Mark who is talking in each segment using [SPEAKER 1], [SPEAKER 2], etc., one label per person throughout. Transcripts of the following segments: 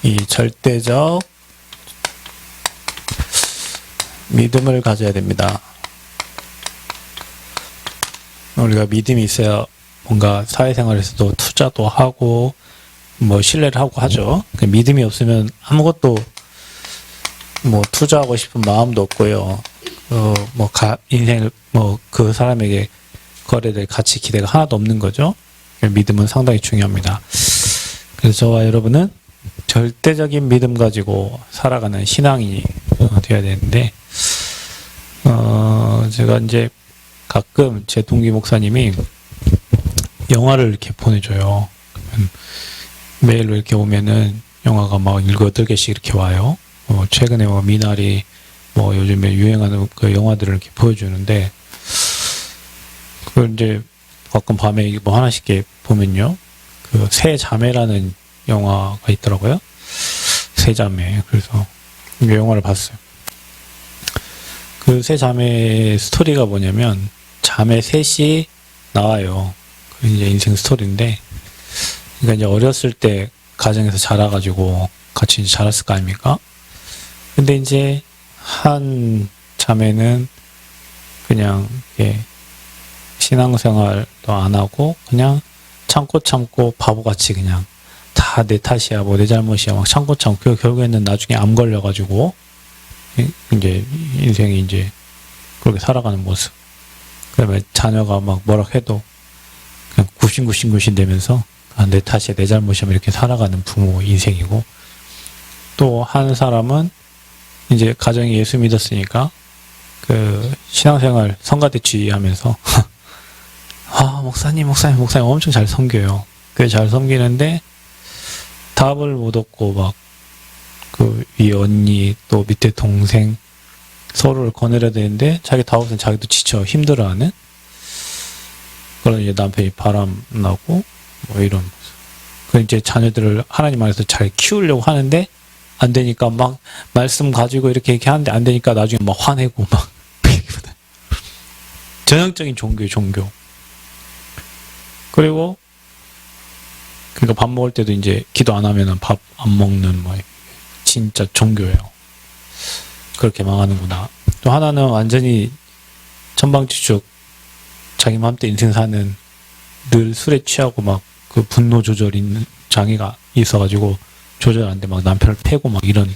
[SPEAKER 1] 이 절대적 믿음을 가져야 됩니다. 우리가 믿음이 있어야 뭔가 사회생활에서도 투자도 하고 뭐 신뢰를 하고 하죠. 믿음이 없으면 아무것도 뭐 투자하고 싶은 마음도 없고요. 인생을 그 사람에게 거래될 가치 기대가 하나도 없는 거죠. 믿음은 상당히 중요합니다. 그래서 저와 여러분은 절대적인 믿음 가지고 살아가는 신앙이 되어야 되는데, 제가 이제 가끔 제 동기 목사님이 영화를 이렇게 보내줘요. 메일로 이렇게 오면은 영화가 막 7-8개씩 이렇게 와요. 최근에 미나리, 요즘에 유행하는 그 영화들을 이렇게 보여주는데, 그걸 이제 가끔 밤에 하나씩 이렇게 보면요. 그 세 자매라는 영화가 있더라고요. 세 자매. 그래서 이 영화를 봤어요. 그 세 자매의 스토리가 뭐냐면, 자매 셋이 나와요. 그 이제 인생 스토리인데, 그러니까 이제 어렸을 때 가정에서 자라가지고 같이 이제 자랐을 거 아닙니까? 근데 이제 한 자매는 그냥 이렇게 신앙생활도 안 하고 그냥 참고 바보같이 그냥 다 내 탓이야, 내 잘못이야, 막 참고 결국에는 나중에 암 걸려가지고 이제 인생이 이제 그렇게 살아가는 모습. 그다음에 자녀가 막 뭐라 해도 그냥 굽신굽신 되면서 내 탓이야, 내 잘못이야, 이렇게 살아가는 부모 인생이고, 또 한 사람은 이제 가정에 예수 믿었으니까 그 신앙생활 성가대취 하면서 목사님 엄청 잘 섬겨요. 꽤 잘 섬기는데 답을 못 얻고 막 그 위 언니 또 밑에 동생 서로를 거느려야 되는데 자기 답 없으면 자기도 지쳐 힘들어하는 그런 이제 남편이 바람 나고 이런 모습. 그 이제 자녀들을 하나님 안에서 잘 키우려고 하는데 안 되니까 막 말씀 가지고 이렇게 하는데 안 되니까 나중에 막 화내고 막 전형적인 종교. 그리고 그러니까 밥 먹을 때도 이제 기도 안 하면은 밥 안 먹는 진짜 종교예요. 그렇게 망하는구나. 또 하나는 완전히 천방지축 자기 마음대로 인생 사는, 늘 술에 취하고 막 그 분노 조절 있는 장애가 있어가지고 조절 안 돼 막 남편을 패고 막 이런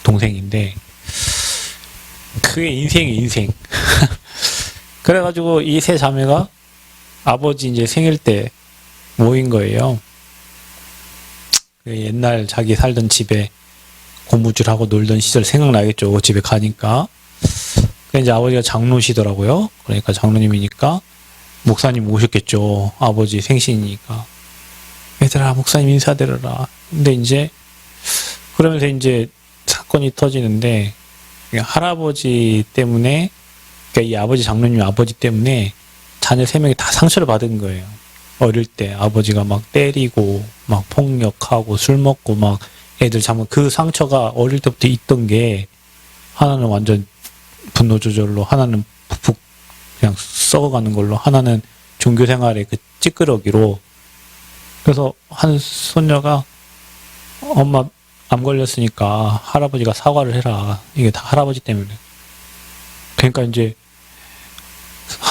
[SPEAKER 1] 동생인데, 그게 인생. 그래가지고 이 세 자매가 아버지 이제 생일 때 모인 거예요. 옛날 자기 살던 집에 고무줄하고 놀던 시절 생각나겠죠. 집에 가니까. 그러니까 이제 아버지가 장로시더라고요. 그러니까 장로님이니까 목사님 오셨겠죠. 아버지 생신이니까. 얘들아, 목사님 인사드려라. 근데 이제 그러면서 이제 사건이 터지는데, 할아버지 때문에, 그러니까 이 아버지 장로님 아버지 때문에 자녀 3명이 다 상처를 받은 거예요. 어릴 때 아버지가 막 때리고 막 폭력하고 술 먹고 막 애들 잡는 그 상처가 어릴 때부터 있던 게, 하나는 완전 분노 조절로, 하나는 푹푹 그냥 썩어가는 걸로, 하나는 종교 생활의 그 찌끄러기로. 그래서 한 손녀가 엄마 암 걸렸으니까 할아버지가 사과를 해라. 이게 다 할아버지 때문에. 그러니까 이제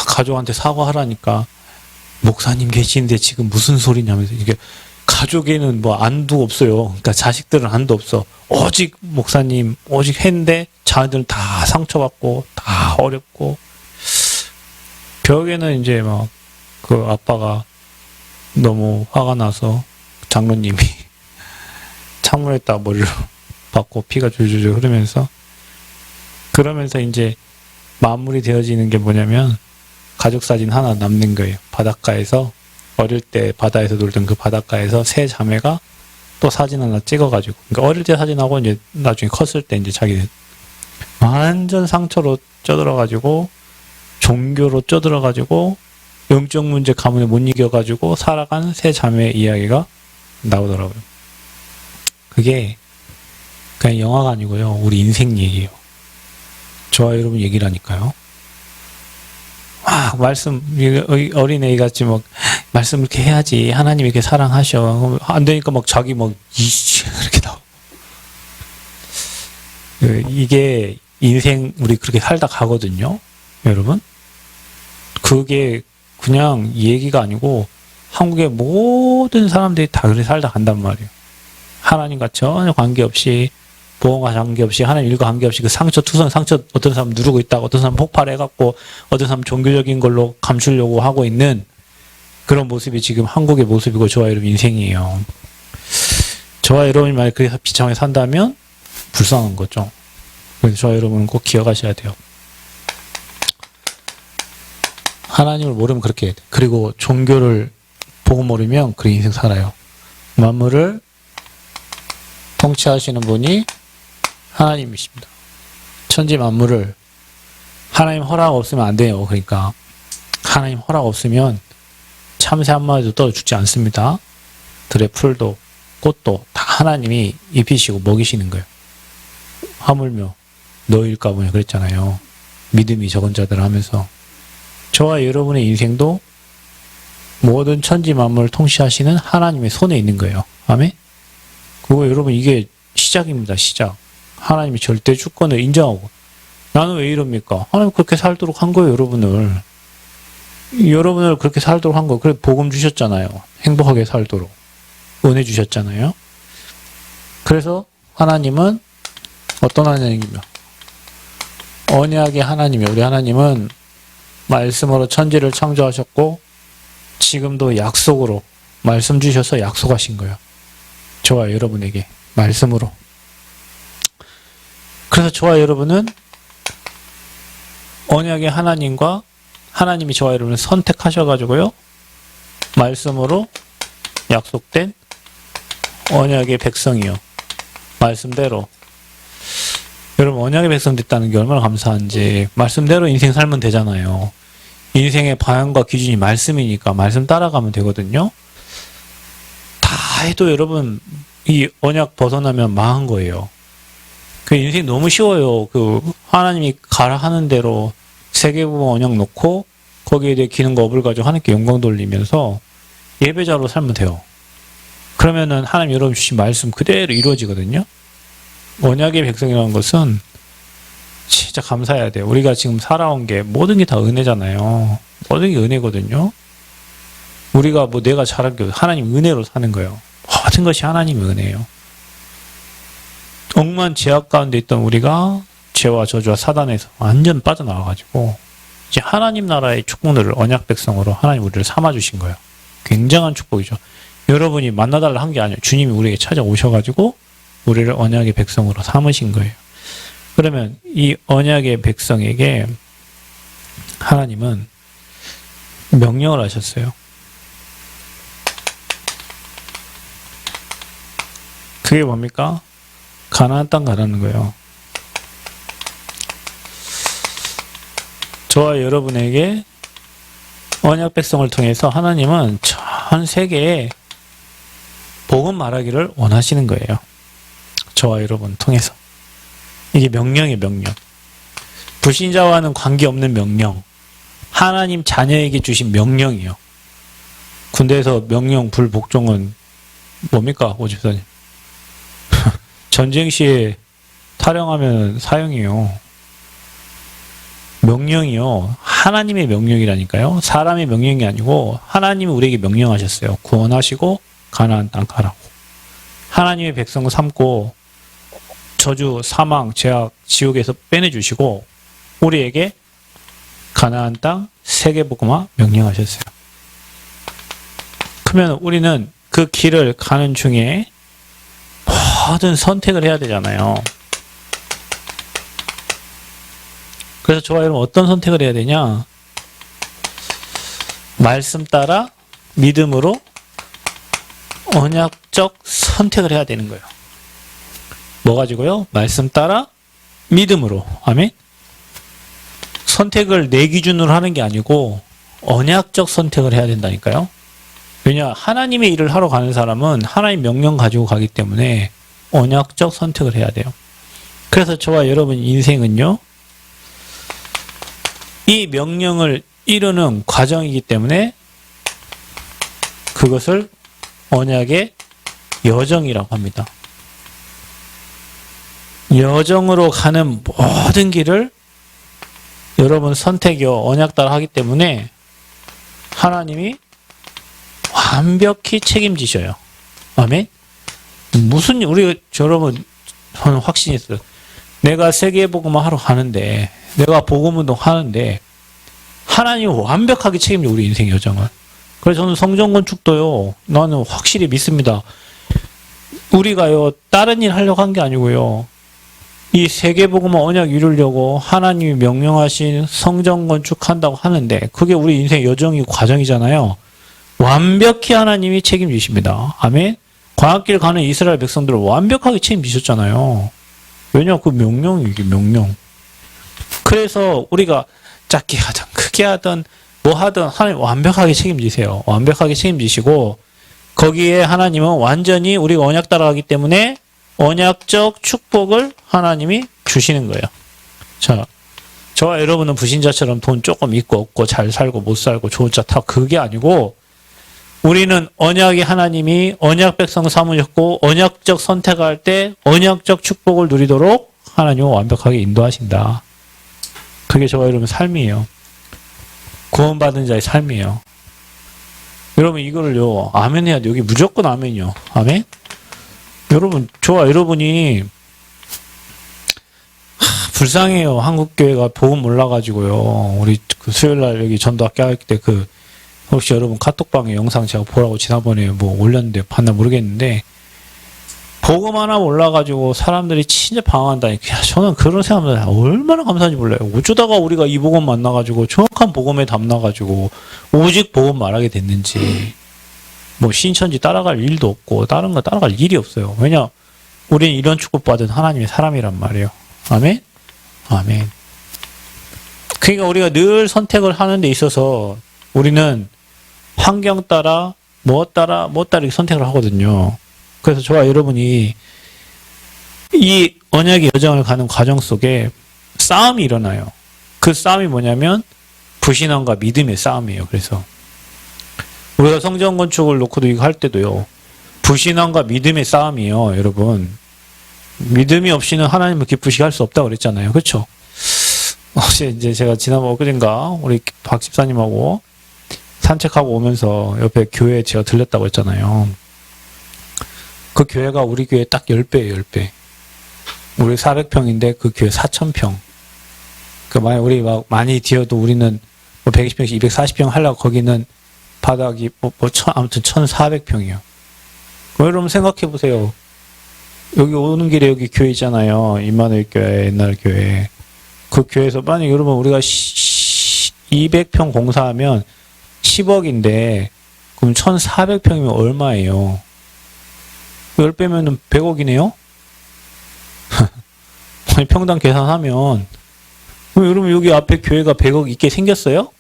[SPEAKER 1] 가족한테 사과하라니까, 목사님 계시는데 지금 무슨 소리냐면서, 이게 가족에는 안도 없어요. 그러니까 자식들은 안도 없어. 오직 목사님, 오직 했는데 자녀들은 다 상처받고 다 어렵고, 결국에는 이제 막 그 아빠가 너무 화가 나서 장로님이 창문에다 머리를 박고 피가 줄줄줄 흐르면서, 그러면서 이제 마무리 되어지는 게 뭐냐면, 가족 사진 하나 남는 거예요. 바닷가에서, 어릴 때 바다에서 놀던 그 바닷가에서 세 자매가 또 사진 하나 찍어가지고, 그러니까 어릴 때 사진하고 이제 나중에 컸을 때 이제 자기 완전 상처로 쪄들어가지고, 종교로 쪄들어가지고, 영적 문제 가문에 못 이겨가지고 살아간 세 자매의 이야기가 나오더라고요. 그게 그냥 영화가 아니고요. 우리 인생 얘기예요. 저와 여러분 얘기라니까요. 말씀, 어린애 같이 막, 말씀 이렇게 해야지. 하나님 이렇게 사랑하셔. 안 되니까 막 자기 막, 이렇게 나와. 이게 인생, 우리 그렇게 살다 가거든요. 여러분. 그게 그냥 얘기가 아니고, 한국의 모든 사람들이 다 그렇게 살다 간단 말이에요. 하나님과 전혀 관계없이, 보험과 관계없이, 하나님 일과 관계없이 그 상처, 투성 상처 어떤 사람 누르고 있다고, 어떤 사람 폭발해갖고, 어떤 사람 종교적인 걸로 감추려고 하고 있는 그런 모습이 지금 한국의 모습이고 저와 여러분 인생이에요. 저와 여러분이 만약 그래서 비참하게 산다면 불쌍한 거죠. 그래서 저와 여러분은 꼭 기억하셔야 돼요. 하나님을 모르면 그렇게 해야 돼. 그리고 종교를 보고 모르면 그런 인생 살아요. 만물을 통치하시는 분이 하나님이십니다. 천지 만물을 하나님 허락 없으면 안 돼요. 그러니까 하나님 허락 없으면 참새 한 마리도 떠 죽지 않습니다. 들의 풀도 꽃도 다 하나님이 입히시고 먹이시는 거예요. 하물며 너일까 보냐 그랬잖아요. 믿음이 적은 자들 하면서 저와 여러분의 인생도 모든 천지 만물을 통치하시는 하나님의 손에 있는 거예요. 아멘? 그거 여러분 이게 시작입니다. 시작. 하나님이 절대 주권을 인정하고 나는 왜 이럽니까? 하나님 그렇게 살도록 한 거예요. 여러분을 그렇게 살도록 한 거. 그래 복음 주셨잖아요. 행복하게 살도록 은혜 주셨잖아요. 그래서 하나님은 어떤 하나님이며 언약의 하나님이요. 우리 하나님은 말씀으로 천지를 창조하셨고 지금도 약속으로 말씀 주셔서 약속하신 거예요. 저와 여러분에게 말씀으로. 그래서 저와 여러분은 언약의 하나님과 하나님이 저와 여러분을 선택하셔가지고요. 말씀으로 약속된 언약의 백성이요. 말씀대로. 여러분 언약의 백성 됐다는 게 얼마나 감사한지. 말씀대로 인생 살면 되잖아요. 인생의 방향과 기준이 말씀이니까 말씀 따라가면 되거든요. 다 해도 여러분 이 언약 벗어나면 망한 거예요. 그 인생 너무 쉬워요. 그 하나님이 가라 하는 대로 세계보험 언약 놓고 거기에 대해 기능과 업을 가지고 하나님께 영광 돌리면서 예배자로 살면 돼요. 그러면은 하나님 여러분 주신 말씀 그대로 이루어지거든요. 언약의 백성이라는 것은 진짜 감사해야 돼요. 우리가 지금 살아온 게 모든 게 다 은혜잖아요. 모든 게 은혜거든요. 우리가 뭐 내가 잘한 게 하나님 은혜로 사는 거예요. 모든 것이 하나님의 은혜예요. 억만 죄악 가운데 있던 우리가 죄와 저주와 사단에서 완전 빠져나와가지고 이제 하나님 나라의 축복들을 언약 백성으로 하나님 우리를 삼아주신 거예요. 굉장한 축복이죠. 여러분이 만나달라 한 게 아니에요. 주님이 우리에게 찾아오셔가지고 우리를 언약의 백성으로 삼으신 거예요. 그러면 이 언약의 백성에게 하나님은 명령을 하셨어요. 그게 뭡니까? 가나안 땅 가라는 거예요. 저와 여러분에게 언약 백성을 통해서 하나님은 전 세계에 복음 말하기를 원하시는 거예요. 저와 여러분 통해서. 이게 명령이에요, 명령. 불신자와는 관계없는 명령. 하나님 자녀에게 주신 명령이에요. 군대에서 명령 불복종은 뭡니까, 오집사님? 전쟁 시에 탈영하면 사형이에요. 명령이요. 하나님의 명령이라니까요. 사람의 명령이 아니고 하나님이 우리에게 명령하셨어요. 구원하시고 가나안 땅 가라고. 하나님의 백성을 삼고 저주, 사망, 죄악, 지옥에서 빼내주시고 우리에게 가나안 땅 세계복음화 명령하셨어요. 그러면 우리는 그 길을 가는 중에 모든 선택을 해야 되잖아요. 그래서 저와 여러분 어떤 선택을 해야 되냐? 말씀 따라 믿음으로 언약적 선택을 해야 되는 거예요. 뭐 가지고요? 말씀 따라 믿음으로. 아멘? 선택을 내 기준으로 하는 게 아니고 언약적 선택을 해야 된다니까요. 왜냐? 하나님의 일을 하러 가는 사람은 하나님 명령 가지고 가기 때문에 언약적 선택을 해야 돼요. 그래서 저와 여러분 인생은요. 이 명령을 이루는 과정이기 때문에 그것을 언약의 여정이라고 합니다. 여정으로 가는 모든 길을 여러분 선택이요 언약 따라 하기 때문에 하나님이 완벽히 책임지셔요. 아멘. 무슨 우리 여러분 저는 확신이 있어요. 내가 세계복음화 하러 가는데 내가 복음운동 하는데 하나님이 완벽하게 책임져 우리 인생 여정을. 그래서 저는 성전 건축도요 나는 확실히 믿습니다. 우리가요 다른 일 하려고 한 게 아니고요 이 세계복음화 언약 이루려고 하나님이 명령하신 성전 건축한다고 하는데 그게 우리 인생 여정이고 과정이잖아요. 완벽히 하나님이 책임지십니다. 아멘. 광야길 가는 이스라엘 백성들을 완벽하게 책임지셨잖아요. 왜냐 그 명령이 이게 명령. 그래서 우리가 작게 하든 크게 하든 뭐 하든 하나님 완벽하게 책임지세요. 완벽하게 책임지시고 거기에 하나님은 완전히 우리가 언약 따라가기 때문에 언약적 축복을 하나님이 주시는 거예요. 자, 저와 여러분은 불신자처럼 돈 조금 있고 없고 잘 살고 못 살고 좋은 차 타고 그게 아니고 우리는 언약이 하나님이 언약 백성 삼으셨고 언약적 선택할 때 언약적 축복을 누리도록 하나님은 완벽하게 인도하신다. 그게 저와 여러분 삶이에요. 구원받은 자의 삶이에요. 여러분 이거를요 아멘 해야 돼. 여기 무조건 아멘이요. 아멘. 여러분 저와 여러분이 불쌍해요. 한국교회가 복음 몰라가지고요. 우리 그 수요일날 여기 전도학교 할 때 그 혹시 여러분 카톡방에 영상 제가 보라고 지난번에 뭐 올렸는데 봤나 모르겠는데 복음 하나 몰라가지고 사람들이 진짜 방황한다니까. 저는 그런 사람들 얼마나 감사한지 몰라요. 어쩌다가 우리가 이 복음 만나가지고 정확한 복음에 담나가지고 오직 복음 말하게 됐는지 뭐 신천지 따라갈 일도 없고 다른 거 따라갈 일이 없어요. 왜냐 우리는 이런 축복받은 하나님의 사람이란 말이에요. 아멘? 아멘. 그러니까 우리가 늘 선택을 하는 데 있어서 우리는 환경 따라 뭐 따라 이렇게 선택을 하거든요. 그래서 저와 여러분이 이 언약의 여정을 가는 과정 속에 싸움이 일어나요. 그 싸움이 뭐냐면 불신앙과 믿음의 싸움이에요. 그래서 우리가 성전 건축을 놓고도 이거 할 때도요. 불신앙과 믿음의 싸움이에요. 여러분. 믿음이 없이는 하나님을 기쁘시게 할 수 없다고 그랬잖아요. 그렇죠? 어제 이제 제가 지난번 엊그젠가 우리 박 집사님하고 산책하고 오면서 옆에 교회에 제가 들렸다고 했잖아요. 그 교회가 우리 교회 딱 10배예요, 10배. 우리 400평인데 그 교회 4,000평. 그 만약 우리 막 많이 뒤어도 우리는 뭐 120평씩 240평 하려고 거기는 바닥이 아무튼 1,400평이요. 여러분 생각해 보세요. 여기 오는 길에 여기 교회 있잖아요. 임마누엘 교회, 옛날 교회. 그 교회에서 만약 여러분 우리가 200평 공사하면 10억인데 그럼 1,400평이면 얼마예요? 10배면은 100억이네요? 평당 계산하면 그럼 여러분 여기 앞에 교회가 100억 있게 생겼어요?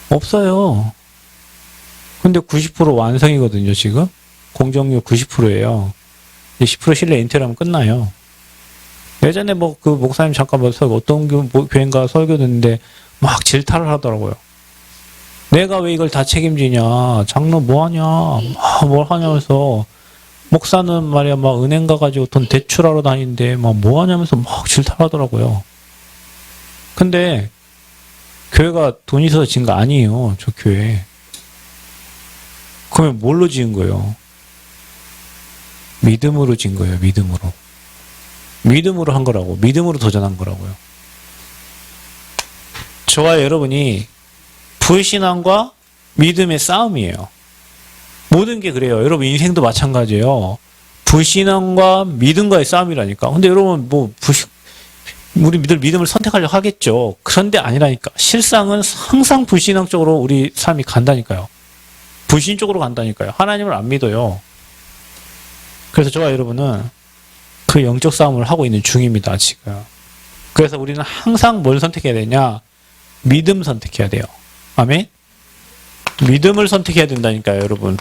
[SPEAKER 1] 없어요. 근데 90% 완성이거든요, 지금. 공정률 90%예요. 10% 실내 인테리어하면 끝나요. 예전에 뭐 그 목사님 잠깐 어떤 교회인가 설교 듣는데 막 질타를 하더라고요. 내가 왜 이걸 다 책임지냐? 장로 뭐하냐? 뭘 하냐면서 목사는 말이야 막 은행 가가지고 돈 대출하러 다니는데 막 뭐하냐면서 막 질타를 하더라고요. 근데 교회가 돈 있어서 지은 거 아니에요. 저 교회. 그러면 뭘로 지은 거예요? 믿음으로 지은 거예요. 믿음으로. 믿음으로 한 거라고. 믿음으로 도전한 거라고요. 저와 여러분이 불신앙과 믿음의 싸움이에요. 모든 게 그래요. 여러분 인생도 마찬가지예요. 불신앙과 믿음과의 싸움이라니까. 근데 여러분 우리 믿음을 선택하려고 하겠죠. 그런데 아니라니까. 실상은 항상 불신앙 쪽으로 우리 삶이 간다니까요. 불신 쪽으로 간다니까요. 하나님을 안 믿어요. 그래서 저와 여러분은 그 영적 싸움을 하고 있는 중입니다, 지금. 그래서 우리는 항상 뭘 선택해야 되냐? 믿음 선택해야 돼요. 아멘? 믿음을 선택해야 된다니까요, 여러분.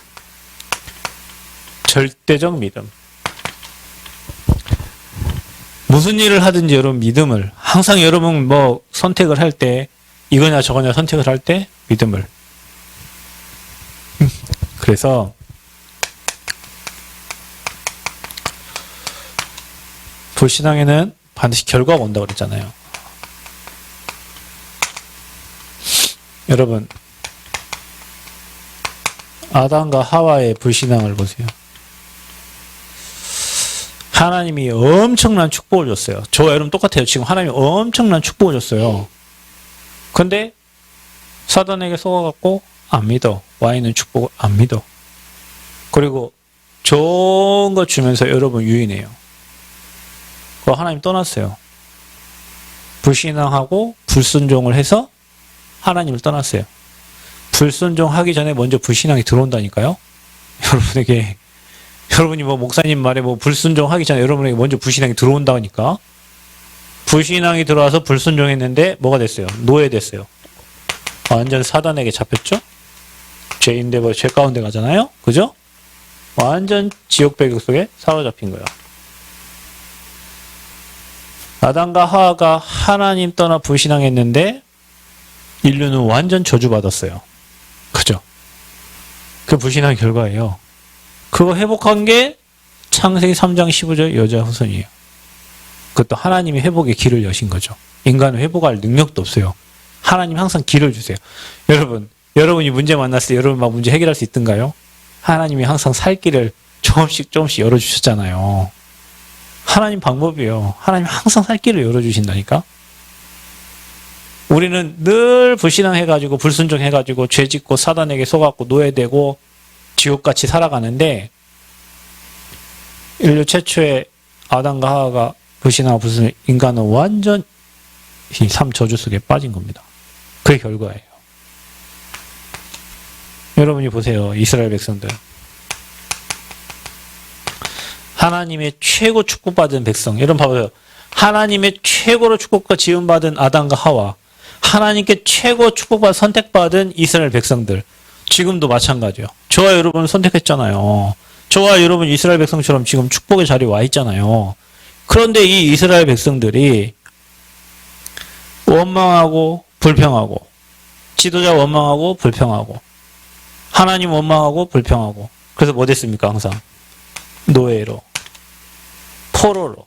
[SPEAKER 1] 절대적 믿음. 무슨 일을 하든지 여러분 믿음을. 항상 여러분 뭐 선택을 할 때 이거냐 저거냐 선택을 할 때 믿음을. 그래서 불신앙에는 반드시 결과가 온다고 그랬잖아요. 여러분, 아담과 하와의 불신앙을 보세요. 하나님이 엄청난 축복을 줬어요. 저와 여러분 똑같아요. 지금 하나님이 엄청난 축복을 줬어요. 근데 사단에게 속아갖고 안 믿어. 와인은 축복을 안 믿어. 그리고 좋은 거 주면서 여러분 유인해요. 그거 하나님 떠났어요. 불신앙하고 불순종을 해서 하나님을 떠났어요. 불순종하기 전에 먼저 불신앙이 들어온다니까요. 여러분에게, 여러분이 뭐 목사님 말에 뭐 불순종하기 전에 여러분에게 먼저 불신앙이 들어온다니까. 불신앙이 들어와서 불순종했는데 뭐가 됐어요? 노예됐어요. 완전 사단에게 잡혔죠? 죄인데 뭐 죄 가운데 가잖아요? 그죠? 완전 지옥 배경 속에 사로잡힌 거예요. 아담과 하와가 하나님 떠나 불신앙했는데 인류는 완전 저주받았어요. 그죠? 그 불신앙의 결과예요. 그거 회복한 게 창세기 3장 15절 여자 후손이에요. 그것도 하나님이 회복의 길을 여신 거죠. 인간은 회복할 능력도 없어요. 하나님 항상 길을 주세요. 여러분이 문제 만났을 때 여러분 막 문제 해결할 수 있던가요? 하나님이 항상 살 길을 조금씩 열어주셨잖아요. 하나님 방법이에요. 하나님 항상 살 길을 열어주신다니까. 우리는 늘 불신앙해가지고 불순종해가지고 죄짓고 사단에게 속아갖고 노예되고 지옥같이 살아가는데 인류 최초의 아담과 하와가 불신하고 불순종, 인간은 완전 이 삶 저주 속에 빠진 겁니다. 그게 결과예요. 여러분이 보세요. 이스라엘 백성들. 하나님의 최고 축복받은 백성. 여러분 봐봐요. 하나님의 최고로 축복과 지음받은 아담과 하와. 하나님께 최고 축복받아 선택받은 이스라엘 백성들. 지금도 마찬가지예요. 저와 여러분 선택했잖아요. 저와 여러분 이스라엘 백성처럼 지금 축복의 자리에 와 있잖아요. 그런데 이 이스라엘 백성들이 원망하고 불평하고 지도자 원망하고 불평하고 하나님 원망하고 불평하고 그래서 뭐 됐습니까? 항상 노예로 포로로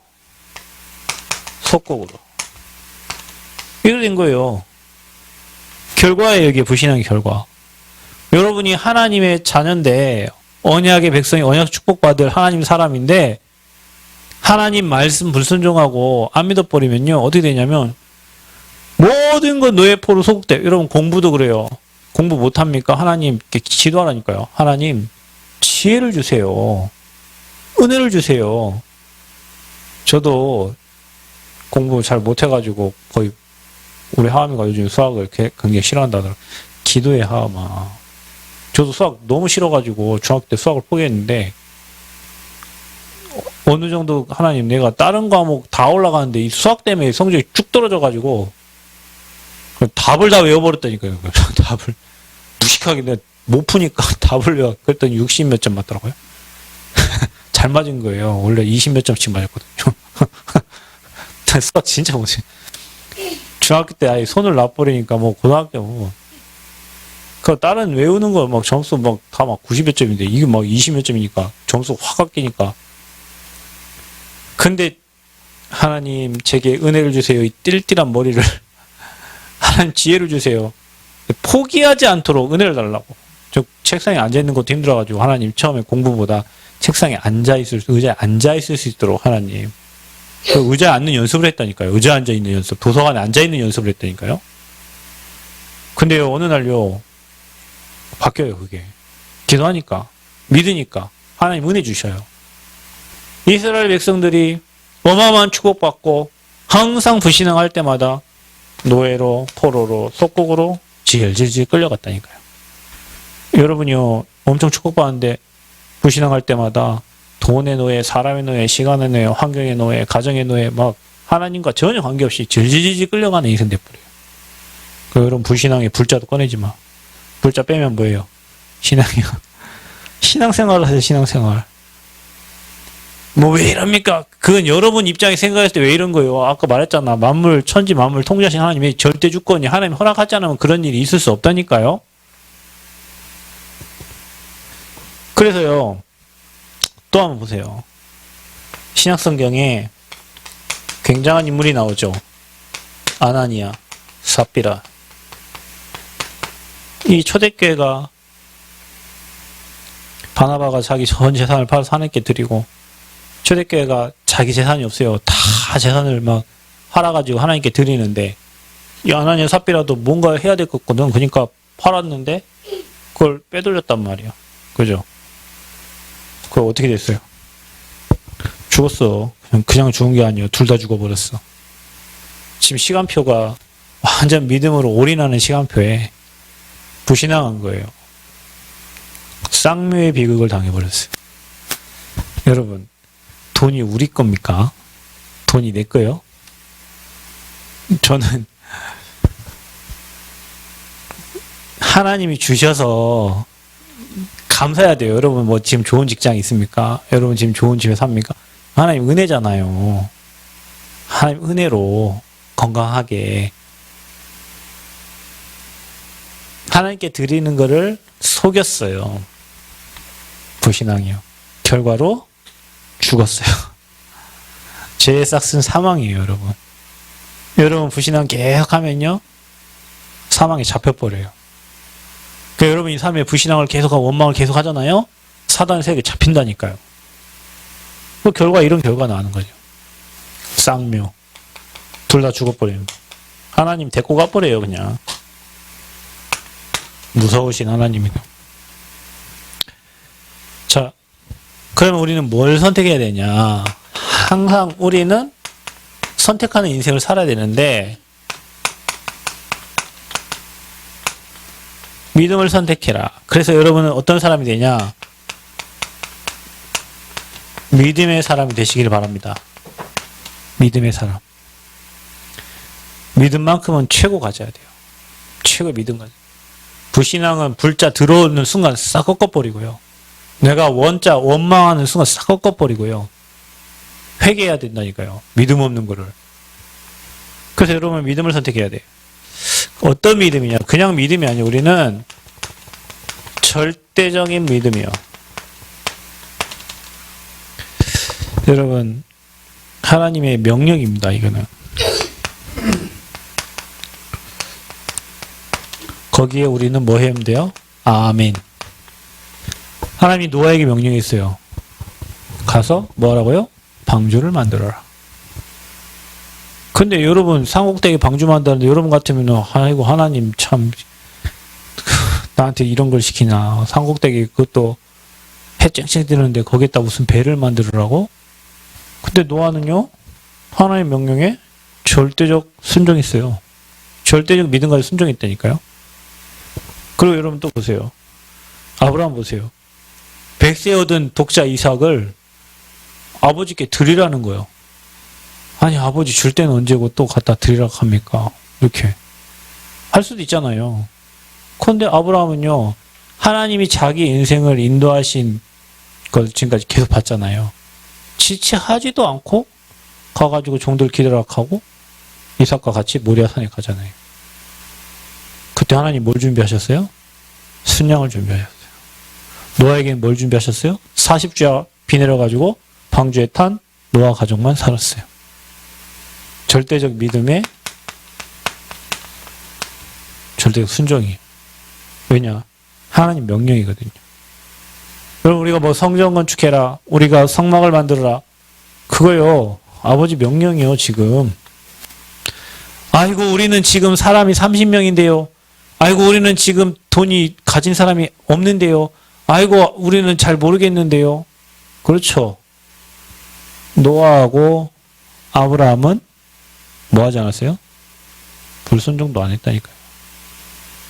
[SPEAKER 1] 속국으로 이렇게 된 거예요. 결과예요. 이게 불신앙의 결과. 여러분이 하나님의 자녀인데 언약의 백성이 언약 축복받을 하나님 사람인데 하나님 말씀 불순종하고 안 믿어버리면요. 어떻게 되냐면 모든 건 노예포로 소국돼. 여러분 공부도 그래요. 공부 못합니까? 하나님 지도하라니까요. 하나님 지혜를 주세요. 은혜를 주세요. 저도 공부 잘 못해가지고 거의 우리 하암이가 요즘 수학을 굉장히 싫어한다더라. 기도해 하암아. 저도 수학 너무 싫어가지고 중학교 때 수학을 포기했는데 어느 정도 하나님 내가 다른 과목 다 올라가는데 이 수학 때문에 성적이 쭉 떨어져가지고 답을 다 외워버렸다니까요. 답을 무식하게 내가 못 푸니까 답을 외워. 그랬더니 60 몇 점 맞더라고요. 잘 맞은 거예요. 원래 20 몇 점씩 맞았거든요. 수학 진짜 못해. 중학교 때 아예 손을 놔버리니까 뭐 고등학교 뭐 그 다른 외우는 거 막 점수 막 다 막 90 몇 점인데 이게 막 20 몇 점이니까 점수 확 깎이니까. 근데 하나님 제게 은혜를 주세요. 이 띨띨한 머리를 하나님 지혜를 주세요. 포기하지 않도록 은혜를 달라고. 저 책상에 앉아 있는 것도 힘들어가지고 하나님 처음에 공부보다 책상에 의자에 앉아 있을 수 있도록 하나님. 그 의자에 앉는 연습을 했다니까요. 의자에 앉아 있는 연습, 도서관에 앉아 있는 연습을 했다니까요. 근데요 어느 날요 바뀌어요 그게. 기도하니까 믿으니까 하나님 은혜 주셔요. 이스라엘 백성들이 어마어마한 축복받고 항상 불신앙할 때마다 노예로 포로로 속국으로 질질질 끌려갔다니까요. 여러분이요 엄청 축복받는데 불신앙할 때마다 돈의 노예, 사람의 노예, 시간의 노예, 환경의 노예, 가정의 노예 막 하나님과 전혀 관계없이 질질질 끌려가는 인생 돼버려요. 그 여러분 불신앙에 불자도 꺼내지 마. 불자 빼면 뭐예요? 신앙이요. 신앙생활을 하세요. 신앙생활. 뭐 왜 이럽니까? 그건 여러분 입장에 생각했을 때 왜 이런 거예요? 아까 말했잖아. 만물, 천지 만물 통제하신 하나님의 절대 주권이 하나님 허락하지 않으면 그런 일이 있을 수 없다니까요. 그래서요. 또 한번 보세요. 신약 성경에 굉장한 인물이 나오죠. 아나니아, 삽비라. 이 초대교회가 바나바가 자기 전 재산을 팔아서 하나님께 드리고 초대교회가 자기 재산이 없어요. 다 재산을 막 팔아가지고 하나님께 드리는데 이 아나니아 삽비라도 뭔가 해야 될 것 같거든. 그러니까 팔았는데 그걸 빼돌렸단 말이야. 그죠? 그거 어떻게 됐어요? 죽었어. 그냥 죽은 게 아니에요. 둘 다 죽어버렸어. 지금 시간표가 완전 믿음으로 올인하는 시간표에 불신앙한 거예요. 쌍묘의 비극을 당해버렸어요. 여러분, 돈이 우리 겁니까? 돈이 내 거요? 저는 하나님이 주셔서 감사해야 돼요. 여러분 뭐 지금 좋은 직장 있습니까? 여러분 지금 좋은 집에 삽니까? 하나님 은혜잖아요. 하나님 은혜로 건강하게 하나님께 드리는 거를 속였어요. 불신앙이요. 결과로 죽었어요. 죄의 싹은 사망이에요, 여러분. 여러분 불신앙 계속하면요, 사망에 잡혀버려요. 그러니까 여러분이 삶에 불신앙을 계속하고 원망을 계속하잖아요. 사단의 세계에 잡힌다니까요. 그 결과 이런 결과 나는 거죠. 쌍묘. 둘 다 죽어버려요. 하나님 데리고 가버려요, 그냥. 무서우신 하나님이다. 자, 그러면 우리는 뭘 선택해야 되냐? 항상 우리는 선택하는 인생을 살아야 되는데 믿음을 선택해라. 그래서 여러분은 어떤 사람이 되냐? 믿음의 사람이 되시길 바랍니다. 믿음의 사람. 믿음만큼은 최고 가져야 돼요. 최고 믿음 가져야 돼요. 불신앙은 불자 들어오는 순간 싹 꺾어버리고요. 내가 원자 원망하는 순간 싹 꺾어버리고요. 회개해야 된다니까요. 믿음 없는 거를. 그래서 여러분 믿음을 선택해야 돼요. 어떤 믿음이냐? 그냥 믿음이 아니에요. 우리는 절대적인 믿음이요. 여러분 하나님의 명령입니다. 이거는. 거기에 우리는 뭐 해야 돼요? 아멘. 하나님이 노아에게 명령했어요. 가서 뭐 하라고요? 방주를 만들어라. 근데 여러분 상곡되게 방주 만드는데 여러분 같으면 아이고 하나님 참 나한테 이런 걸 시키나. 상곡되게 그것도 해 쨍쨍 뜨는데 거기에다 무슨 배를 만들으라고? 근데 노아는요, 하나님 명령에 절대적 순종했어요. 절대적 믿음까지 순종했다니까요. 그리고 여러분 또 보세요. 아브라함 보세요. 100세 얻은 독자 이삭을 아버지께 드리라는 거예요. 아니 아버지 줄 때는 언제고 또 갖다 드리라고 합니까? 이렇게 할 수도 있잖아요. 그런데 아브라함은요, 하나님이 자기 인생을 인도하신 걸 지금까지 계속 봤잖아요. 지체하지도 않고 가가지고 종들 기도락 하고 이삭과 같이 모리아산에 가잖아요. 그때 하나님 뭘 준비하셨어요? 순양을 준비하셨어요. 노아에게는 뭘 준비하셨어요? 40주야 비 내려가지고 방주에 탄 노아 가족만 살았어요. 절대적 믿음의 절대적 순종이에요. 왜냐? 하나님 명령이거든요. 여러분 우리가 뭐 성전 건축해라, 우리가 성막을 만들어라, 그거요 아버지 명령이요. 지금 아이고 우리는 지금 사람이 30명인데요. 아이고 우리는 지금 돈이 가진 사람이 없는데요. 아이고 우리는 잘 모르겠는데요. 그렇죠. 노아하고 아브라함은 뭐 하지 않았어요? 불순종도 안 했다니까요.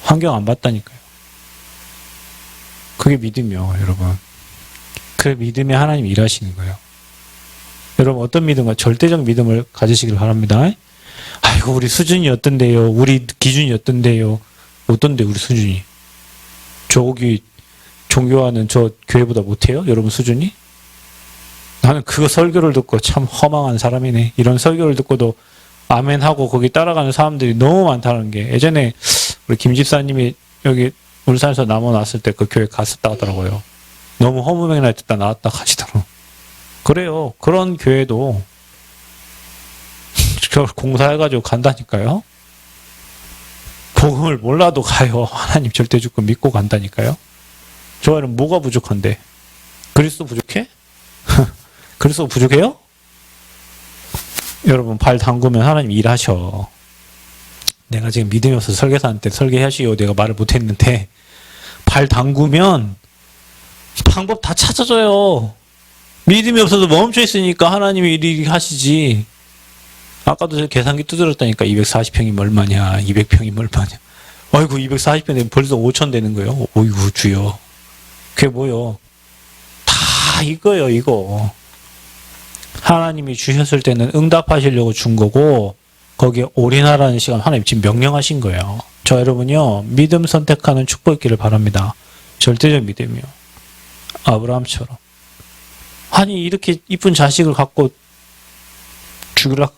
[SPEAKER 1] 환경 안 봤다니까요. 그게 믿음이요, 여러분. 그 믿음에 하나님이 일하시는 거예요. 여러분 어떤 믿음과 절대적 믿음을 가지시길 바랍니다. 아이고 우리 수준이 어떤데요? 우리 기준이 어떤데요? 어떤데 우리 수준이? 저기 종교하는 저 교회보다 못해요? 여러분 수준이? 나는 그 설교를 듣고 참 허망한 사람이네. 이런 설교를 듣고도 아멘하고 거기 따라가는 사람들이 너무 많다는 게, 예전에 우리 김 집사님이 여기 울산에서 남아났을 때 그 교회 갔었다 하더라고요. 너무 허무맹랑해 듣다 나왔다 하시더라고요. 그래요. 그런 교회도 공사해가지고 간다니까요. 복음을 몰라도 가요. 하나님 절대 주권 믿고 간다니까요. 저희는 뭐가 부족한데? 그리스도 부족해? 그리스도 부족해요? 여러분 발 담그면 하나님 일하셔. 내가 지금 믿음이 없어서 설계사한테 설계하시오 내가 말을 못했는데, 발 담그면 방법 다 찾아줘요. 믿음이 없어서 멈춰 있으니까 하나님이 일이 하시지. 아까도 제가 계산기 두드렸다니까. 240평이면 얼마냐, 200평이면 얼마냐. 아이고 240평 되면 벌써 5천 되는 거예요. 어이구 주여. 그게 뭐요? 다 이거예요, 이거. 하나님이 주셨을 때는 응답하시려고 준 거고, 거기에 올인하라는 시간 하나님 지금 명령하신 거예요. 저 여러분요, 믿음 선택하는 축복 있기를 바랍니다. 절대적 믿음이요. 아브라함처럼. 아니 이렇게 이쁜 자식을 갖고 죽으려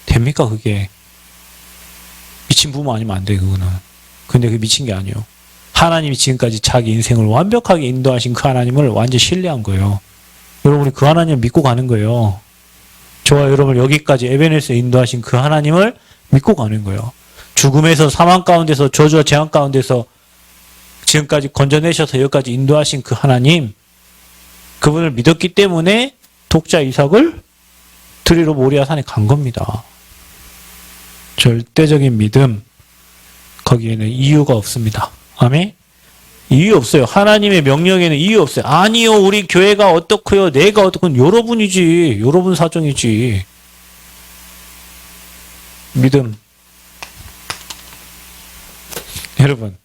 [SPEAKER 1] 됩니까? 그게 미친 부모 아니면 안 돼. 그거는. 근데 그게 미친 게 아니에요. 하나님이 지금까지 자기 인생을 완벽하게 인도하신 그 하나님을 완전 신뢰한 거예요. 여러분이 그 하나님을 믿고 가는 거예요. 저와 여러분을 여기까지 에베네스에 인도하신 그 하나님을 믿고 가는 거예요. 죽음에서 사망 가운데서 저주와 재앙 가운데서 지금까지 건져내셔서 여기까지 인도하신 그 하나님, 그분을 믿었기 때문에 독자 이삭을 드리러 모리아 산에 간 겁니다. 절대적인 믿음, 거기에는 이유가 없습니다. 아멘? 이유 없어요. 하나님의 명령에는 이유 없어요. 아니요, 우리 교회가 어떻고요, 내가 어떻고, 여러분이지. 여러분 사정이지. 믿음. 여러분,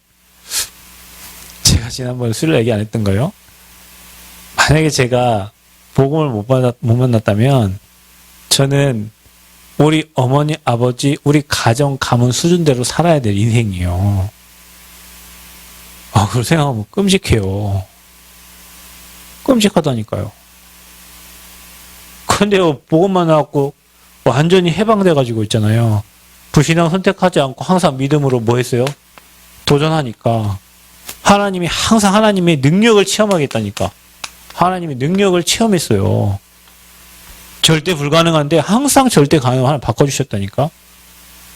[SPEAKER 1] 제가 지난번에 술 얘기 안 했던 거요? 만약에 제가 복음을 못 만났다면 저는 우리 어머니, 아버지, 우리 가정, 가문 수준대로 살아야 될 인생이에요. 그걸 생각하면 끔찍해요. 끔찍하다니까요. 근데요, 복음만 나왔고 완전히 해방돼가지고 있잖아요. 불신앙 선택하지 않고 항상 믿음으로 뭐 했어요? 도전하니까. 하나님이 항상 하나님의 능력을 체험하겠다니까. 하나님의 능력을 체험했어요. 절대 불가능한데 항상 절대 가능한 하나님 바꿔주셨다니까.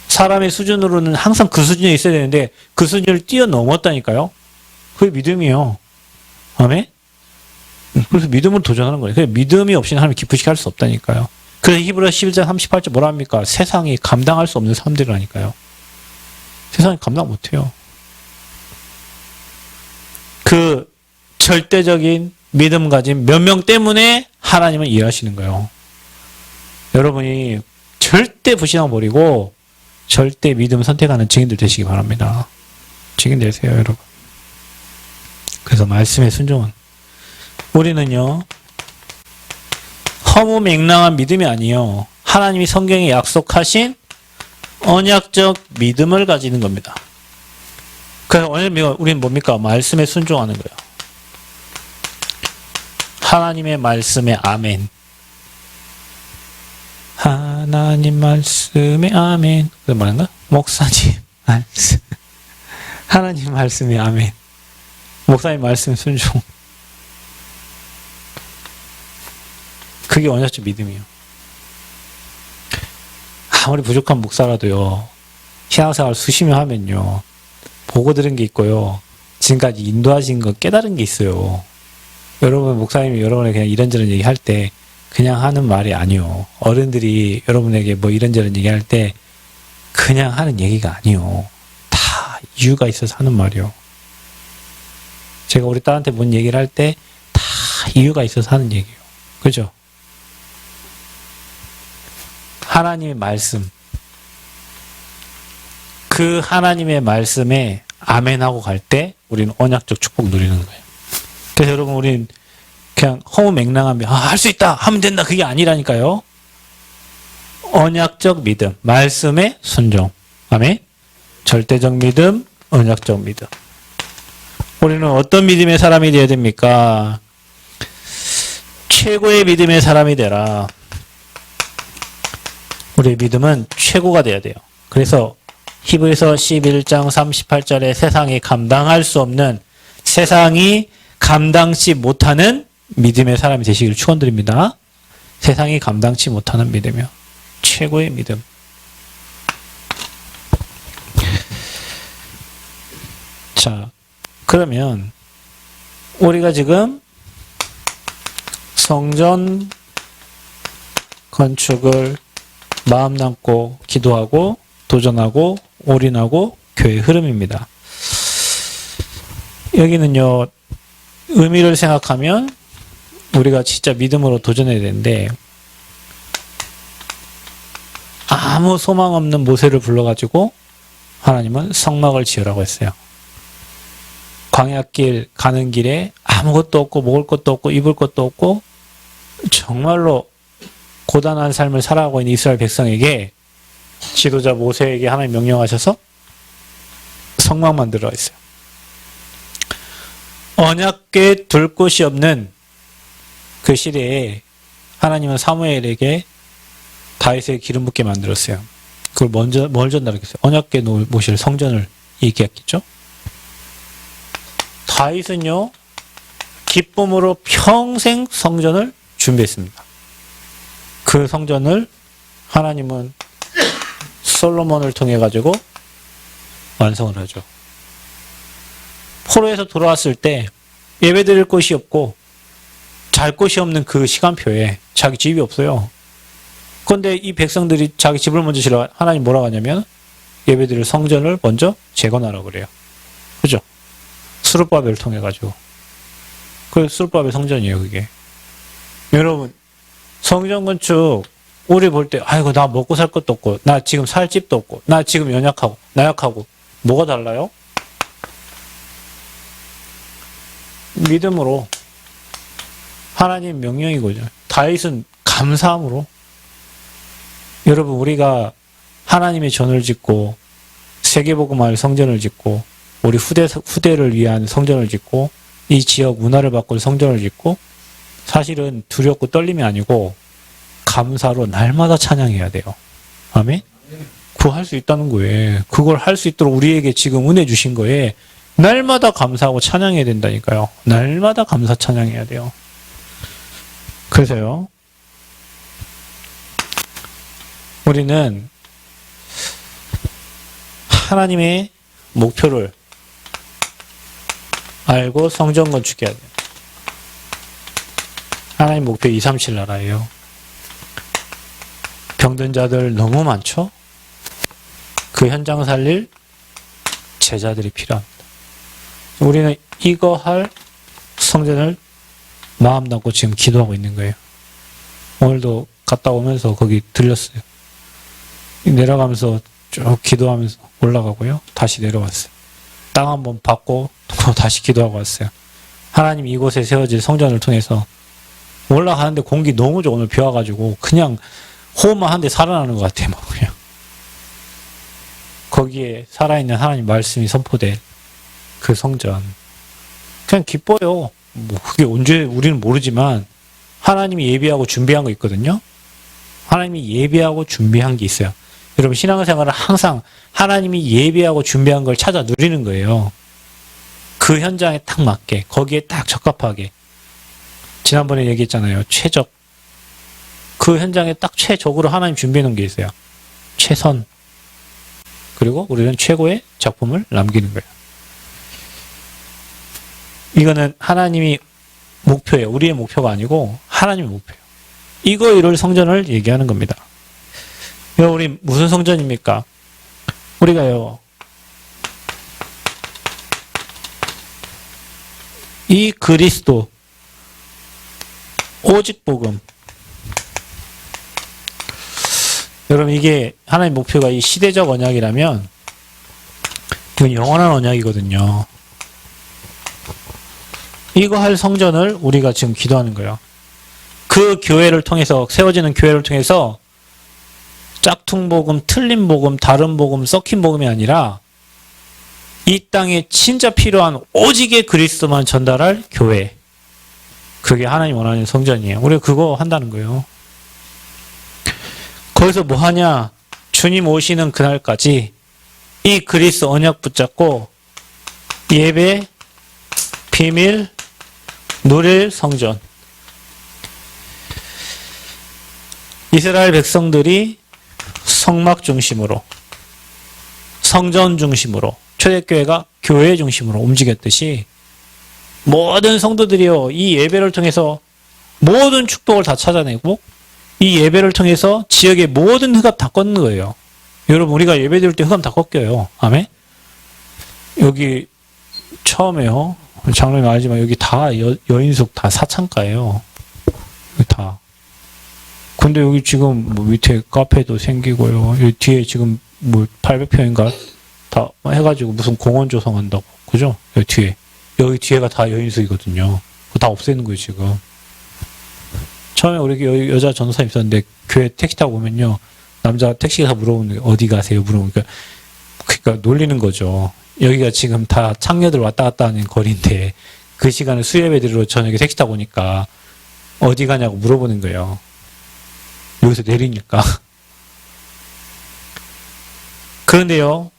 [SPEAKER 1] 사람의 수준으로는 항상 그 수준에 있어야 되는데 그 수준을 뛰어넘었다니까요. 그게 믿음이에요. 아멘? 그래서 믿음으로 도전하는 거예요. 믿음이 없이는 하나님 기쁘시게 할 수 없다니까요. 그래서 히브리서 11장 38절 뭐라 합니까? 세상이 감당할 수 없는 사람들이라니까요. 세상이 감당 못해요. 그 절대적인 믿음 가진 몇 명 때문에 하나님은 일하시는 거예요. 여러분이 절대 불신앙 버리고 절대 믿음 선택하는 증인들 되시기 바랍니다. 증인 되세요, 여러분. 그래서 말씀의 순종은, 우리는요, 허무맹랑한 믿음이 아니에요. 하나님이 성경에 약속하신 언약적 믿음을 가지는 겁니다. 그래서 우리는 뭡니까? 말씀에 순종하는 거예요. 하나님의 말씀에 아멘. 하나님 말씀에 아멘. 그 뭐란가? 목사님 말씀. 하나님 말씀에 아멘. 목사님 말씀 순종. 그게 언약적 믿음이에요. 아무리 부족한 목사라도요, 신앙생활 수십 년 하면요, 보고 들은 게 있고요, 지금까지 인도하신 거 깨달은 게 있어요. 여러분, 목사님이 여러분에게 그냥 이런저런 얘기할 때 그냥 하는 말이 아니요. 어른들이 여러분에게 뭐 이런저런 얘기할 때 그냥 하는 얘기가 아니요. 다 이유가 있어서 하는 말이요. 제가 우리 딸한테 뭔 얘기를 할 때 다 이유가 있어서 하는 얘기예요. 그죠? 하나님의 말씀. 그 하나님의 말씀에 아멘하고 갈 때 우리는 언약적 축복 누리는 거예요. 그래서 여러분, 우리는 그냥 허무맹랑하면 할 수 있다, 하면 된다, 그게 아니라니까요. 언약적 믿음, 말씀의 순종. 아멘. 절대적 믿음, 언약적 믿음. 우리는 어떤 믿음의 사람이 되어야 됩니까? 최고의 믿음의 사람이 되라. 우리의 믿음은 최고가 돼야 돼요. 그래서 히브리서 11장 38절에 세상이 감당할 수 없는, 세상이 감당치 못하는 믿음의 사람이 되시기를 축원드립니다. 세상이 감당치 못하는 믿음이요. 최고의 믿음. 자, 그러면 우리가 지금 성전 건축을 마음 담고 기도하고 도전하고 올인하고 교회 흐름입니다. 여기는요, 의미를 생각하면 우리가 진짜 믿음으로 도전해야 되는데, 아무 소망 없는 모세를 불러가지고 하나님은 성막을 지으라고 했어요. 광야길 가는 길에 아무것도 없고 먹을 것도 없고 입을 것도 없고 정말로 고단한 삶을 살아가고 있는 이스라엘 백성에게 지도자 모세에게 하나님 명령하셔서 성막 만들어 했어요. 언약궤 둘 곳이 없는 그 시대에 하나님은 사무엘에게 다윗의 기름 붓게 만들었어요. 그걸 뭘 전달했겠어요? 언약궤 모실 성전을 얘기했겠죠? 다윗은요, 기쁨으로 평생 성전을 준비했습니다. 그 성전을 하나님은 솔로몬을 통해 가지고 완성을 하죠. 포로에서 돌아왔을 때 예배 드릴 곳이 없고 잘 곳이 없는 그 시간표에 자기 집이 없어요. 그런데 이 백성들이 자기 집을 먼저 지러 하나님 뭐라고 하냐면 예배 드릴 성전을 먼저 재건하라고 그래요. 그죠? 스룹바벨을 통해 가지고. 그 스룹바벨 성전이에요, 그게. 여러분, 성전 건축 우리 볼 때 아이고 나 먹고 살 것도 없고 나 지금 살 집도 없고 나 지금 연약하고 나약하고 뭐가 달라요? 믿음으로 하나님 명령이거든요. 다윗은 감사함으로. 여러분, 우리가 하나님의 전을 짓고 세계복음화의 성전을 짓고 우리 후대를 위한 성전을 짓고 이 지역 문화를 바꿀 성전을 짓고 사실은 두렵고 떨림이 아니고 감사로 날마다 찬양해야 돼요. 아멘? 그거 할 수 있다는 거예요. 그걸 할 수 있도록 우리에게 지금 은혜 주신 거에 날마다 감사하고 찬양해야 된다니까요. 날마다 감사 찬양해야 돼요. 그래서요, 우리는 하나님의 목표를 알고 성전 건축해야 돼요. 하나님 목표 237 나라예요. 병든 자들 너무 많죠? 그 현장 살릴 제자들이 필요합니다. 우리는 이거 할 성전을 마음 담고 지금 기도하고 있는 거예요. 오늘도 갔다 오면서 거기 들렸어요. 내려가면서 쭉 기도하면서 올라가고요. 다시 내려왔어요. 땅 한번 받고 또 다시 기도하고 왔어요. 하나님 이곳에 세워질 성전을 통해서 올라가는데 공기 너무 좋아. 오늘 비 와가지고 그냥 호흡만 하는데 살아나는 것 같아요. 막 그냥. 거기에 살아있는 하나님 말씀이 선포될 그 성전. 그냥 기뻐요. 뭐 그게 언제 우리는 모르지만 하나님이 예비하고 준비한 거 있거든요. 하나님이 예비하고 준비한 게 있어요. 여러분, 신앙생활은 항상 하나님이 예비하고 준비한 걸 찾아 누리는 거예요. 그 현장에 딱 맞게, 거기에 딱 적합하게. 지난번에 얘기했잖아요. 최적. 그 현장에 딱 최적으로 하나님 준비해 놓은 게 있어요. 최선. 그리고 우리는 최고의 작품을 남기는 거예요. 이거는 하나님이 목표예요. 우리의 목표가 아니고 하나님의 목표예요. 이거 이룰 성전을 얘기하는 겁니다. 우리 무슨 성전입니까? 우리가요, 이 그리스도 오직 복음. 여러분, 이게 하나님 목표가 이 시대적 언약이라면 이건 영원한 언약이거든요. 이거 할 성전을 우리가 지금 기도하는 거예요. 그 교회를 통해서, 세워지는 교회를 통해서 짝퉁 복음, 틀린 복음, 다른 복음, 썩힌 복음이 아니라 이 땅에 진짜 필요한 오직의 그리스도만 전달할 교회. 그게 하나님 원하는 성전이에요. 우리가 그거 한다는 거예요. 거기서 뭐 하냐? 주님 오시는 그날까지 이 그리스 언약 붙잡고 예배, 비밀, 누릴 성전. 이스라엘 백성들이 성막 중심으로, 성전 중심으로, 초대교회가 교회 중심으로 움직였듯이 모든 성도들이요, 이 예배를 통해서 모든 축복을 다 찾아내고 이 예배를 통해서 지역의 모든 흑암 다 꺾는 거예요. 여러분, 우리가 예배 드릴 때 흑암 다 꺾여요. 아멘? 여기 처음에요. 장로님 알지만 여기 다 여인숙 다 사창가예요. 다. 근데 여기 지금 뭐 밑에 카페도 생기고요. 여기 뒤에 지금 뭐 800평인가 다 해가지고 무슨 공원 조성한다고. 그죠? 여기 뒤에. 여기 뒤에가 다 여인숙이거든요. 그거 다 없애는 거예요, 지금. 처음에 우리 여자 전도사 있었는데 교회 택시 타고 오면요. 남자 택시가 물어보는 게 어디 가세요? 물어보니까 그러니까 놀리는 거죠. 여기가 지금 다 창녀들 왔다 갔다 하는 거리인데 그 시간에 수예배 들으러 저녁에 택시 타고 오니까 어디 가냐고 물어보는 거예요. 여기서 내리니까. 그런데요.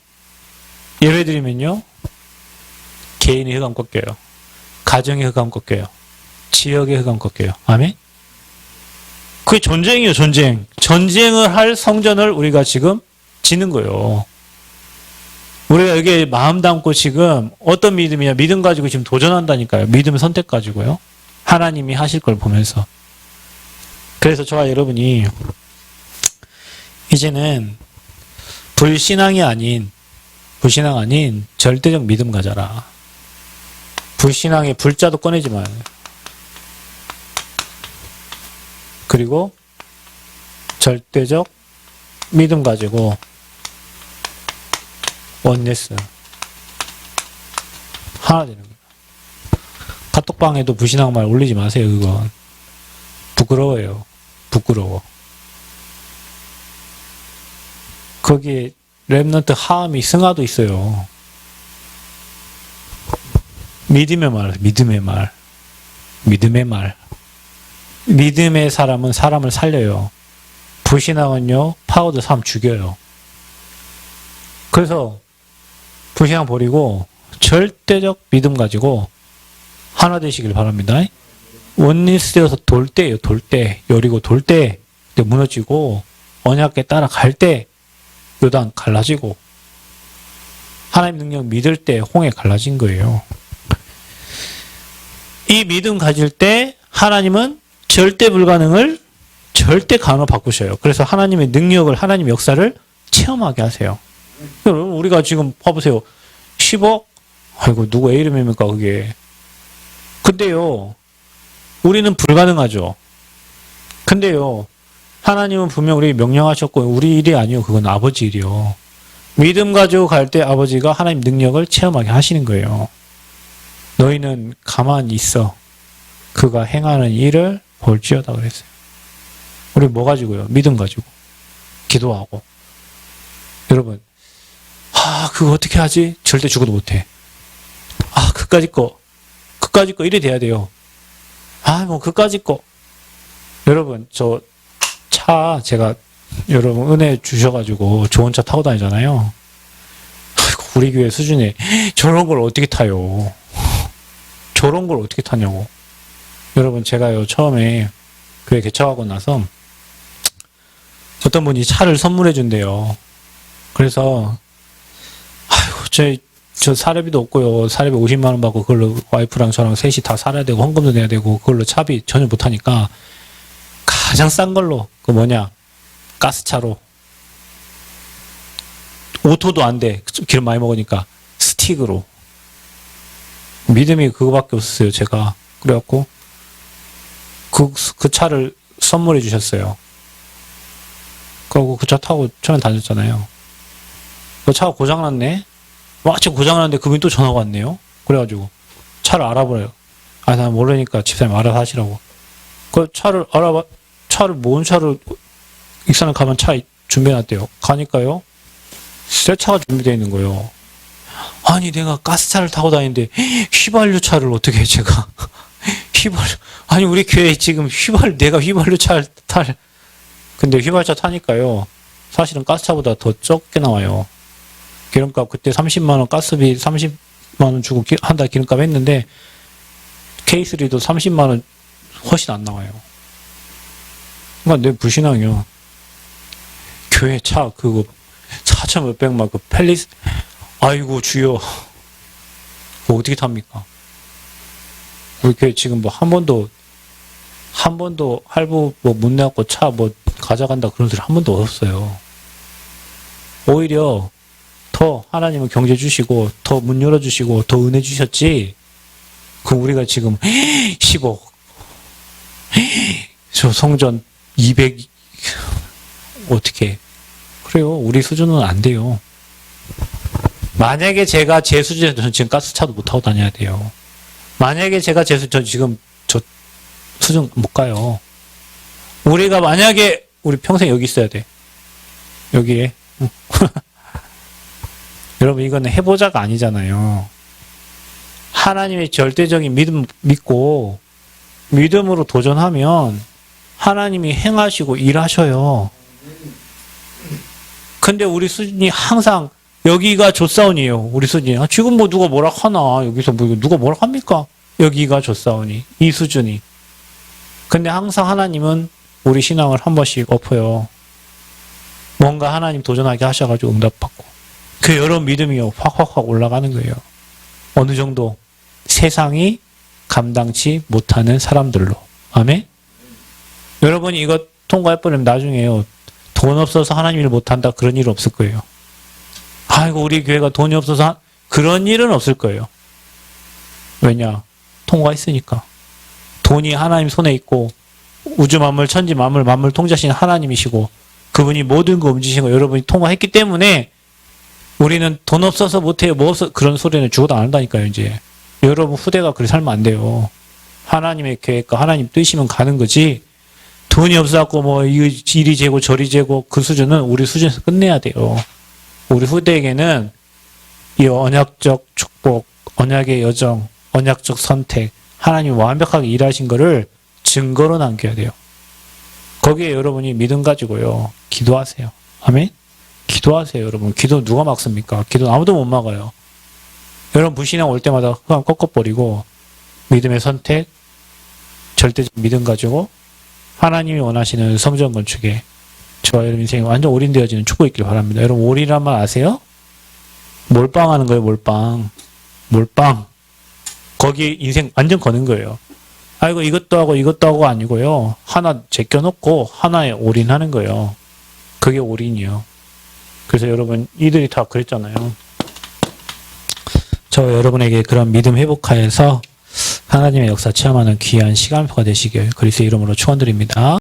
[SPEAKER 1] 예배 드리면요. 개인의 흑암 꺾여요. 가정의 흑암 꺾여요. 지역의 흑암 꺾여요. 아멘? 그게 전쟁이에요, 전쟁. 전쟁을 할 성전을 우리가 지금 짓는 거예요. 우리가 여기에 마음 담고 지금 어떤 믿음이냐, 믿음 가지고 지금 도전한다니까요. 믿음 선택 가지고요. 하나님이 하실 걸 보면서. 그래서 저와 여러분이 이제는 불신앙 아닌 절대적 믿음 가져라. 불신앙의 불자도 꺼내지 마요. 그리고 절대적 믿음 가지고 원네스 하나 되는 거예요. 카톡방에도 불신앙 말 올리지 마세요. 그건 부끄러워요. 부끄러워. 거기에 랩넌트 하함이 승하도 있어요. 믿음의 말. 믿음의 사람은 사람을 살려요. 불신앙은요, 파워도 사람 죽여요. 그래서 불신앙 버리고 절대적 믿음 가지고 하나 되시길 바랍니다. 원리스 되어서 돌 때예요, 돌 때. 여리고 돌 때 무너지고 언약에 따라갈 때 요단 갈라지고 하나님 능력 믿을 때 홍해 갈라진 거예요. 이 믿음 가질 때 하나님은 절대 불가능을 절대 가능으로 바꾸셔요. 그래서 하나님의 능력을, 하나님의 역사를 체험하게 하세요. 여러분, 우리가 지금 봐보세요. 10억? 아이고, 누구 애 이름입니까, 그게. 근데요, 우리는 불가능하죠. 근데요, 하나님은 분명 우리 명령하셨고, 우리 일이 아니요. 그건 아버지 일이요. 믿음 가지고 갈 때 아버지가 하나님 능력을 체험하게 하시는 거예요. 너희는 가만히 있어. 그가 행하는 일을 볼지어다 그랬어요. 우리 뭐 가지고요? 믿음 가지고. 기도하고. 여러분, 그거 어떻게 하지? 절대 죽어도 못해. 그까짓 거 이래 돼야 돼요. 그까짓 거. 여러분, 저 차 제가 여러분 은혜 주셔가지고 좋은 차 타고 다니잖아요. 우리 교회 수준에 저런 걸 어떻게 타요? 저런 걸 어떻게 타냐고. 여러분, 제가요, 처음에 교회 개척하고 나서 어떤 분이 차를 선물해 준대요. 그래서, 저 사례비도 없고요. 사례비 50만 원 받고 그걸로 와이프랑 저랑 셋이 다 살아야 되고 헌금도 내야 되고 그걸로 차비 전혀 못 하니까 가장 싼 걸로, 가스차로. 오토도 안 돼. 기름 많이 먹으니까. 스틱으로. 믿음이 그거밖에 없었어요, 제가. 그래갖고, 그 차를 선물해 주셨어요. 그리고 그 차 타고 처음에 다녔잖아요. 그 차가 고장났네? 마침 고장났는데 그분이 또 전화가 왔네요? 그래가지고, 차를 알아보래요. 난 모르니까 집사님 알아서 하시라고. 그 차를 뭔 차를, 익산에 가면 차 준비해놨대요. 가니까요, 새 차가 준비되어 있는 거예요. 아니, 내가 가스차를 타고 다니는데, 휘발유 차를 어떻게 해, 제가. 아니, 우리 교회 지금 내가 휘발유 근데 휘발차 타니까요. 사실은 가스차보다 더 적게 나와요. 기름값 그때 30만원, 가스비 30만원 주고 한 달 기름값 했는데, K3도 30만원 훨씬 안 나와요. 그러니까 내 불신앙이요. 교회 차, 4천 몇백만 아이고, 주여. 그거 어떻게 탑니까? 우리 교회 지금 한 번도 할부 못 내갖고 차 가져간다 그런 소리 한 번도 없었어요. 오히려 더 하나님은 경제 주시고, 더 문 열어주시고, 더 은혜 주셨지. 그럼 우리가 지금 10억, 저 성전 200, 어떻게. 그래요. 우리 수준은 안 돼요. 만약에 제가 제 수준에서 저는 지금 가스차도 못 타고 다녀야 돼요. 만약에 제가 저 지금 저 수준 못 가요. 우리가 만약에 우리 평생 여기 있어야 돼. 여기에. 여러분 이거는 해보자가 아니잖아요. 하나님의 절대적인 믿음 믿고 믿음으로 도전하면 하나님이 행하시고 일하셔요. 근데 우리 수준이 항상 여기가 조사원이에요. 우리 수준이. 지금 누가 뭐라 하나. 여기서 누가 뭐라 합니까? 여기가 조사원이. 이 수준이. 근데 항상 하나님은 우리 신앙을 한 번씩 엎어요. 뭔가 하나님 도전하게 하셔가지고 응답받고. 그 여러 믿음이 확 올라가는 거예요. 어느 정도 세상이 감당치 못하는 사람들로. 아멘? 여러분이 이거 통과해버리면 나중에요. 돈 없어서 하나님 일 못한다. 그런 일 없을 거예요. 아이고 우리 교회가 돈이 없어서 그런 일은 없을 거예요. 왜냐? 통과했으니까. 돈이 하나님 손에 있고 우주 만물 천지 만물 통자신 하나님이시고 그분이 모든 거 움직이신 거 여러분이 통과했기 때문에 우리는 돈 없어서 못해요. 뭐 없어 그런 소리는 죽어도 안 한다니까요. 이제 여러분 후대가 그렇게 살면 안 돼요. 하나님의 계획과 하나님 뜻이면 가는 거지. 돈이 없어갖고 이리 재고 저리 재고 그 수준은 우리 수준에서 끝내야 돼요. 우리 후대에게는 이 언약적 축복, 언약의 여정, 언약적 선택, 하나님이 완벽하게 일하신 거를 증거로 남겨야 돼요. 거기에 여러분이 믿음 가지고요. 기도하세요. 아멘? 기도하세요, 여러분. 기도 누가 막습니까? 기도 아무도 못 막아요. 여러분 불신앙 올 때마다 흑암 꺾어버리고 믿음의 선택, 절대적 믿음 가지고 하나님이 원하시는 성전 건축에 저와 여러분 인생이 완전 올인되어지는 축복이 있길 바랍니다. 여러분 올인이란 말 아세요? 몰빵 하는 거예요. 몰빵. 거기에 인생 완전 거는 거예요. 아이고 이것도 하고 아니고요. 하나 제껴놓고 하나에 올인하는 거예요. 그게 올인이요. 그래서 여러분 이들이 다 그랬잖아요. 저 여러분에게 그런 믿음 회복하여서 하나님의 역사 체험하는 귀한 시간표가 되시길 그리스도의 이름으로 축원드립니다.